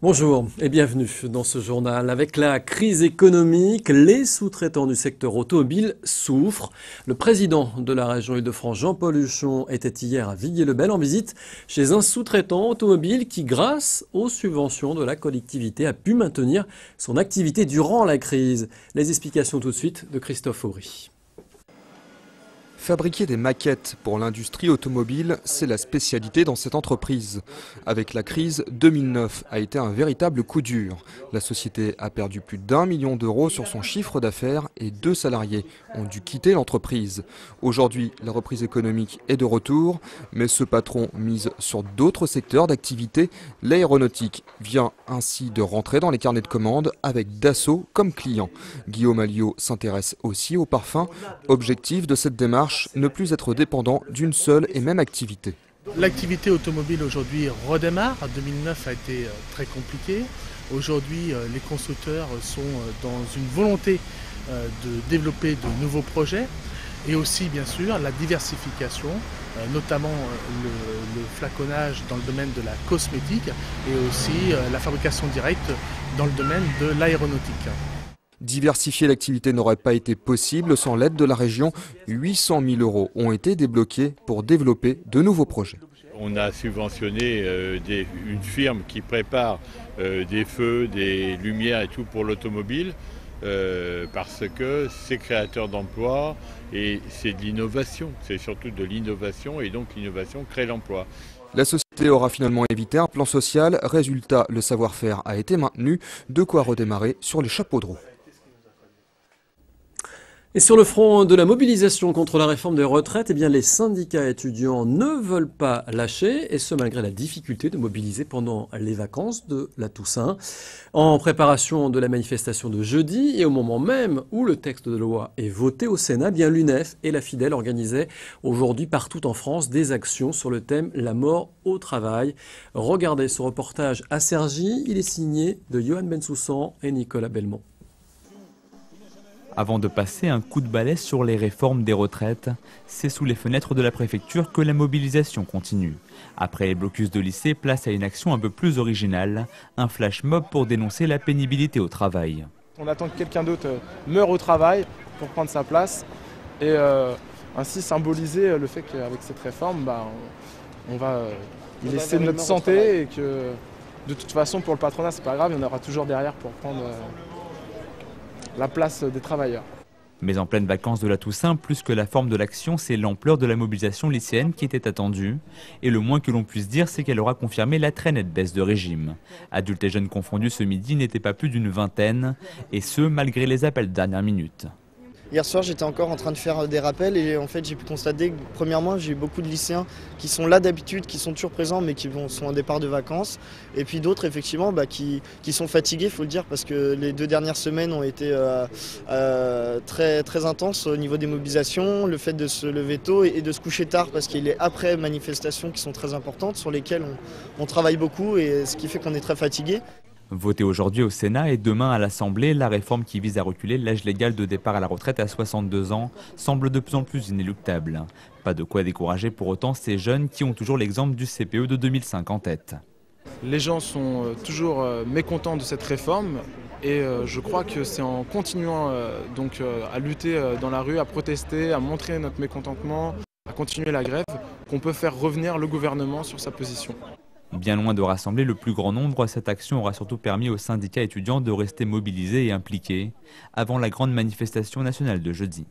Bonjour et bienvenue dans ce journal. Avec la crise économique, les sous-traitants du secteur automobile souffrent. Le président de la région Île-de-France, Jean-Paul Huchon, était hier à Villiers-le-Bel en visite chez un sous-traitant automobile qui, grâce aux subventions de la collectivité, a pu maintenir son activité durant la crise. Les explications tout de suite de Christophe Aury. Fabriquer des maquettes pour l'industrie automobile, c'est la spécialité dans cette entreprise. Avec la crise, 2009 a été un véritable coup dur. La société a perdu plus d'1 million d'euros sur son chiffre d'affaires et 2 salariés ont dû quitter l'entreprise. Aujourd'hui, la reprise économique est de retour, mais ce patron mise sur d'autres secteurs d'activité. L'aéronautique vient ainsi de rentrer dans les carnets de commandes avec Dassault comme client. Guillaume Alliot s'intéresse aussi aux parfums. Objectif de cette démarche, ne plus être dépendant d'une seule et même activité. L'activité automobile aujourd'hui redémarre. 2009 a été très compliqué. Aujourd'hui, les constructeurs sont dans une volonté de développer de nouveaux projets et aussi bien sûr la diversification, notamment le flaconnage dans le domaine de la cosmétique et aussi la fabrication directe dans le domaine de l'aéronautique. Diversifier l'activité n'aurait pas été possible sans l'aide de la région. 800 000 € ont été débloqués pour développer de nouveaux projets. On a subventionné une firme qui prépare des feux, des lumières et tout pour l'automobile parce que c'est créateur d'emplois et c'est de l'innovation. C'est surtout de l'innovation et donc l'innovation crée l'emploi. La société aura finalement évité un plan social. Résultat, le savoir-faire a été maintenu, de quoi redémarrer sur les chapeaux de roue. Et sur le front de la mobilisation contre la réforme des retraites, eh bien, les syndicats étudiants ne veulent pas lâcher, et ce malgré la difficulté de mobiliser pendant les vacances de la Toussaint. En préparation de la manifestation de jeudi, et au moment même où le texte de loi est voté au Sénat, eh bien, l'UNEF et la Fidèle organisaient aujourd'hui partout en France des actions sur le thème « La mort au travail ». Regardez ce reportage à Cergy, il est signé de Johan Bensoussan et Nicolas Belmont. Avant de passer un coup de balai sur les réformes des retraites, c'est sous les fenêtres de la préfecture que la mobilisation continue. Après les blocus de lycée, place à une action un peu plus originale, un flash mob pour dénoncer la pénibilité au travail. On attend que quelqu'un d'autre meure au travail pour prendre sa place et ainsi symboliser le fait qu'avec cette réforme, on va y laisser notre santé et que de toute façon pour le patronat c'est pas grave, il y en aura toujours derrière pour prendre la place des travailleurs. Mais en pleine vacances de la Toussaint, plus que la forme de l'action, c'est l'ampleur de la mobilisation lycéenne qui était attendue. Et le moins que l'on puisse dire, c'est qu'elle aura confirmé la très nette baisse de régime. Adultes et jeunes confondus ce midi n'étaient pas plus d'une vingtaine, et ce, malgré les appels de dernière minute. Hier soir, j'étais encore en train de faire des rappels et en fait, j'ai pu constater que premièrement, j'ai eu beaucoup de lycéens qui sont là d'habitude, qui sont toujours présents mais qui sont en départ de vacances. Et puis d'autres, effectivement, qui sont fatigués, il faut le dire, parce que les 2 dernières semaines ont été très, très intenses au niveau des mobilisations. Le fait de se lever tôt et de se coucher tard parce qu'il est après manifestations qui sont très importantes, sur lesquelles on travaille beaucoup et ce qui fait qu'on est très fatigué. Votée aujourd'hui au Sénat et demain à l'Assemblée, la réforme qui vise à reculer l'âge légal de départ à la retraite à 62 ans semble de plus en plus inéluctable. Pas de quoi décourager pour autant ces jeunes qui ont toujours l'exemple du CPE de 2005 en tête. Les gens sont toujours mécontents de cette réforme et je crois que c'est en continuant à lutter dans la rue, à protester, à montrer notre mécontentement, à continuer la grève, qu'on peut faire revenir le gouvernement sur sa position. Bien loin de rassembler le plus grand nombre, cette action aura surtout permis aux syndicats étudiants de rester mobilisés et impliqués avant la grande manifestation nationale de jeudi.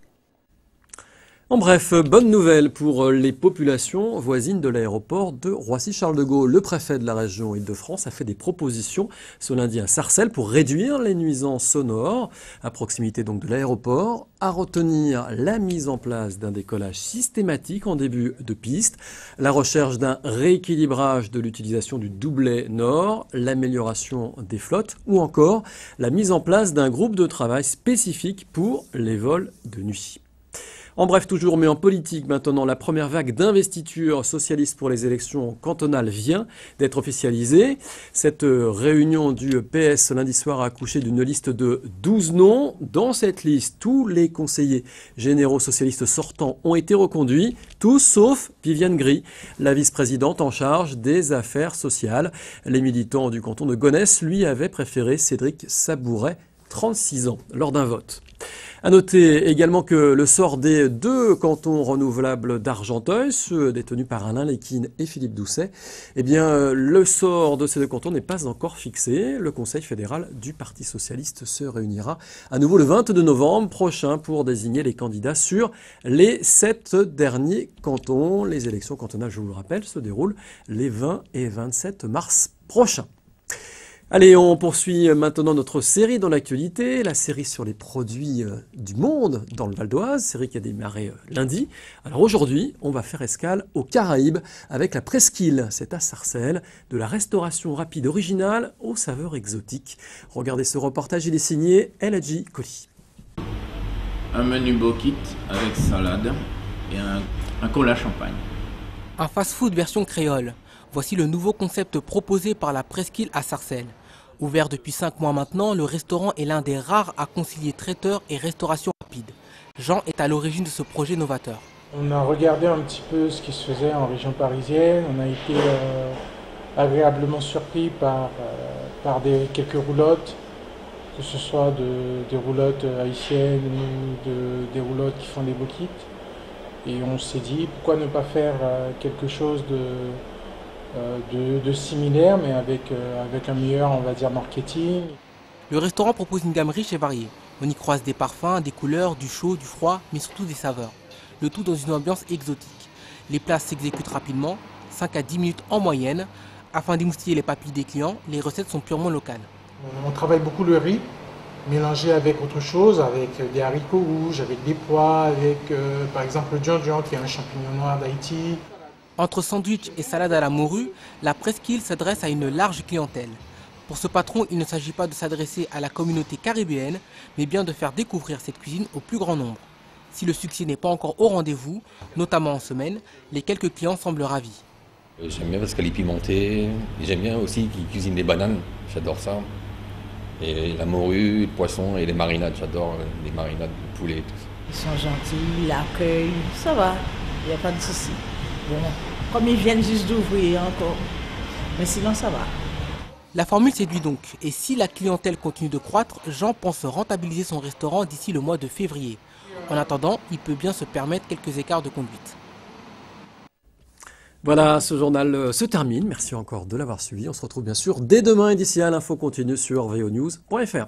En bref, bonne nouvelle pour les populations voisines de l'aéroport de Roissy-Charles de Gaulle. Le préfet de la région Île-de-France a fait des propositions ce lundi à Sarcelles pour réduire les nuisances sonores à proximité donc de l'aéroport, à retenir la mise en place d'un décollage systématique en début de piste, la recherche d'un rééquilibrage de l'utilisation du doublet nord, l'amélioration des flottes ou encore la mise en place d'un groupe de travail spécifique pour les vols de nuit. En bref, toujours, mais en politique maintenant, la première vague d'investiture socialiste pour les élections cantonales vient d'être officialisée. Cette réunion du PS lundi soir a accouché d'une liste de 12 noms. Dans cette liste, tous les conseillers généraux socialistes sortants ont été reconduits, tous sauf Viviane Gris, la vice-présidente en charge des affaires sociales. Les militants du canton de Gonesse lui avaient préféré Cédric Sabouret, 36 ans, lors d'un vote. À noter également que le sort des 2 cantons renouvelables d'Argenteuil, ceux détenus par Alain Léquine et Philippe Doucet, eh bien, le sort de ces 2 cantons n'est pas encore fixé. Le Conseil fédéral du Parti socialiste se réunira à nouveau le 22 novembre prochain pour désigner les candidats sur les 7 derniers cantons. Les élections cantonales, je vous le rappelle, se déroulent les 20 et 27 mars prochains. Allez, on poursuit maintenant notre série dans l'actualité, la série sur les produits du monde dans le Val d'Oise, série qui a démarré lundi. Alors aujourd'hui, on va faire escale aux Caraïbes avec la Presqu'île, c'est à Sarcelles, de la restauration rapide originale aux saveurs exotiques. Regardez ce reportage, il est signé Eladji Koli. Un menu bokit avec salade et un cola champagne. Un fast-food version créole. Voici le nouveau concept proposé par la Presqu'île à Sarcelles. Ouvert depuis 5 mois maintenant, le restaurant est l'un des rares à concilier traiteur et restauration rapide. Jean est à l'origine de ce projet novateur. On a regardé un petit peu ce qui se faisait en région parisienne. On a été agréablement surpris par quelques roulottes, que ce soit des roulottes haïtiennes ou des roulottes qui font des bokits. Et on s'est dit, pourquoi ne pas faire quelque chose de similaire, mais avec un meilleur, on va dire, marketing. Le restaurant propose une gamme riche et variée. On y croise des parfums, des couleurs, du chaud, du froid, mais surtout des saveurs. Le tout dans une ambiance exotique. Les plats s'exécutent rapidement, 5 à 10 minutes en moyenne. Afin d'émoustiller les papilles des clients, les recettes sont purement locales. On travaille beaucoup le riz, mélangé avec autre chose, avec des haricots rouges, avec des pois, avec par exemple le djandian qui est un champignon noir d'Haïti. Entre sandwich et salade à la morue, la Presqu'île s'adresse à une large clientèle. Pour ce patron, il ne s'agit pas de s'adresser à la communauté caribéenne, mais bien de faire découvrir cette cuisine au plus grand nombre. Si le succès n'est pas encore au rendez-vous, notamment en semaine, les quelques clients semblent ravis. J'aime bien parce qu'elle est pimentée, j'aime bien aussi qu'ils cuisinent des bananes, j'adore ça. Et la morue, le poisson et les marinades, j'adore les marinades de poulet et tout ça. Ils sont gentils, l'accueil, ça va, il n'y a pas de souci. Bon, comme ils viennent juste d'ouvrir encore, mais sinon ça va. La formule séduit donc, et si la clientèle continue de croître, Jean pense rentabiliser son restaurant d'ici le mois de février. En attendant, il peut bien se permettre quelques écarts de conduite. Voilà, ce journal se termine. Merci encore de l'avoir suivi. On se retrouve bien sûr dès demain et d'ici là, l'info continue sur vonews.fr.